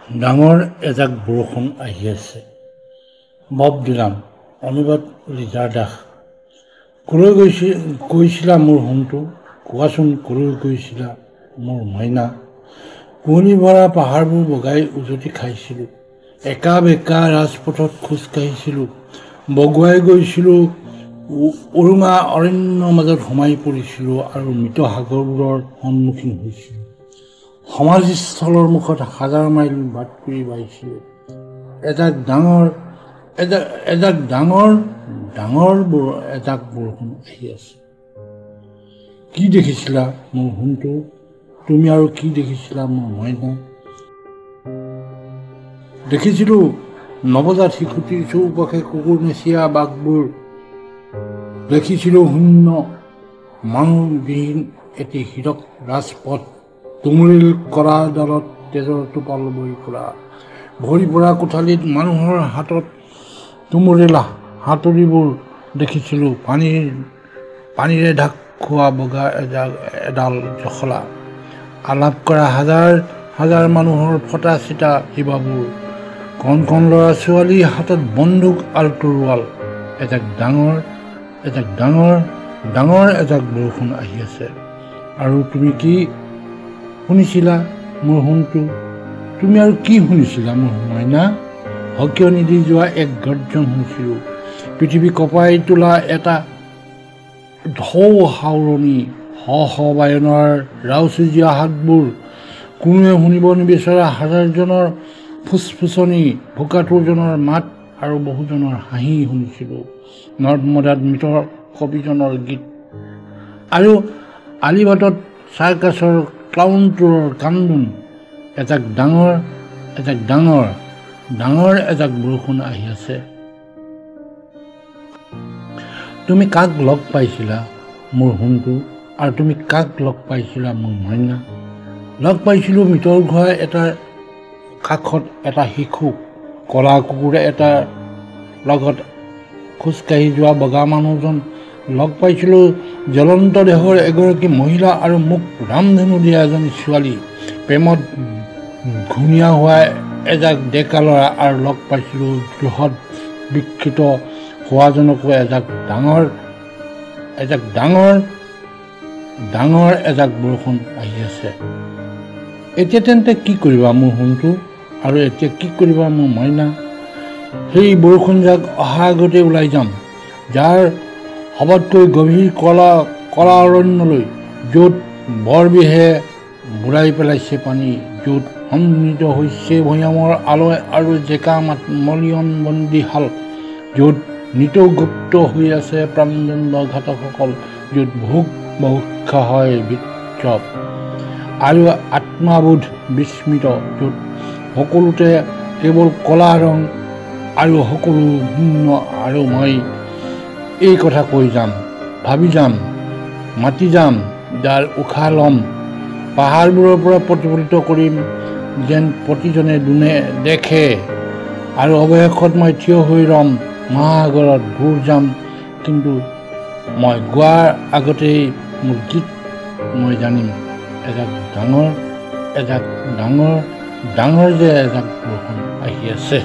ডাঙৰ এজাক বৰষুণ আহি আছে। বব ডিলান, অনুবাদ লিজাৰ দাস। কলৈ গৈছিলা মোৰ সোণটো, কোৱাচোন কলৈ গৈছিলা মোৰ মইনা। কুঁৱলী ভৰা পাহাৰবোৰ বগাই উজটি খাইছিলোঁ, একা বেকা ৰাজপথত খোজ কাঢ়িছিলোঁ, বগুৱাই গৈছিলোঁ, উৰুঙা অৰণ্যৰ মাজত সোমাই পৰিছিলোঁ আৰু মৃত সাগৰবোৰৰ সন্মুখীন হৈছিলোঁ। সমাধিস্থলৰ মুখত হাজাৰ মাইল বাট কৰি বাইছিলোঁ। এজাক বৰষুণ আহি আছে। কি দেখিছিলা মোৰ সোণটো, তুমি আৰু কি দেখিছিলা মোৰ মইনা। দেখিছিলোঁ নৱজাত শিশুটিৰ চৌপাশে কুকুৰ নেচিয়া বাঘবোৰ। দেখিছিলোঁ শূন্য মানুহবিহীন এটি হীৰক ৰাজপথ, তুমুলিল কলা ডালত তেজৰ টোপাল বৈ পৰা। ভৰি পৰা কোঠালিত মানুহৰ হাতত তুমুলিল হাতুৰিবোৰ। দেখিছিলোঁ পানীৰে ঢাক খোৱা বগা এডাল জখলা, আলাপ কৰা হাজাৰ হাজাৰ মানুহৰ ফটা চিটা জিভাবোৰ, কণ কণ ল'ৰা ছোৱালীৰ হাতত বন্দুক আৰু তৰোৱাল। এজাক ডাঙৰ এজাক বৰষুণ আহি আছে। আৰু তুমি কি শুনিছিলা মোৰ সোণটো, তুমি আৰু কি শুনিছিলা মোৰ মইনা। হকিয়নি দি যোৱা এক গৰ্জন শুনিছিলোঁ, পৃথিৱী কঁপাই তোলা এটা ঢৌ হাওৰণি, বায়নৰ ৰাউচেজীয়া হাতবোৰ, কোনোৱে শুনিব নিবিচৰা হাজাৰজনৰ ফুচফুচনি, ভোকাতুৰজনৰ মাত আৰু বহুজনৰ হাঁহি শুনিছিলোঁ। নৰ্দমদাত মৃত কবিজনৰ গীত আৰু আলিবাটত চাৰ্কাছৰ ক্লাউনটোৰ কান্দোন। এজাক ডাঙৰ এজাক বৰষুণ আহি আছে। তুমি কাক লগ পাইছিলা মোৰ সোণটো, আৰু তুমি কাক লগ পাইছিলা মোৰ মইনা। লগ পাইছিলোঁ মৃতৰ ঘৰ এটাৰ কাষত এটা শিশু, কলা কুকুৰ এটাৰ লগত খোজকাঢ়ি যোৱা বগা মানুহজন। লগ পাইছিলোঁ জ্বলন্ত দেহৰ এগৰাকী মহিলা আৰু মোক ৰামধেনু দিয়া এজনী ছোৱালী, প্ৰেমত ঘূণীয়া হোৱা এজাক ডেকা ল'ৰা। আৰু লগ পাইছিলোঁ বৃহৎ বিকৃত হোৱাজনকো। এজাক ডাঙৰ এজাক বৰষুণ আহি আছে। এতিয়া তেন্তে কি কৰিবা মোৰ সোণটো, আৰু এতিয়া কি কৰিবা মোৰ মইনা। সেই বৰষুণজাক অহা আগতে ওলাই যাম, যাৰ সবতকৈ গভীৰ কলা অৰণ্যলৈ, য'ত বৰবিহে বুৰাই পেলাইছে পানী, য'ত সন্নিহিত হৈছে ভৈয়ামৰ আলয় আৰু জেকা মলিয়ন বন্দীশাল, য'ত নিতৌ-গুপ্ত হৈ আছে প্ৰাণদণ্ড ঘাতকসকল, য'ত ভোগ বহুক্ষা হয় বিক্ষোভ আৰু আত্মাবোধ বিস্মৃত, য'ত সকলোতে কেৱল কলা ৰং আৰু সকলো শূন্য। আৰু মই এই কথা কৈ যাম, ভাবি যাম, মাতি যাম, যাৰ উশাহ ল'ম, পাহাৰবোৰৰ পৰা প্ৰতিফলিত কৰিম, যেন প্ৰতিজনে দেখে। আৰু অৱশেষত মই থিয় হৈ ৰম মহাসাগৰত বুৰ যাম। কিন্তু মই গোৱাৰ আগতেই মোৰ গীত মই জানিম, এজাক ডাঙৰ যে এজাক বৰষুণ আহি আছে।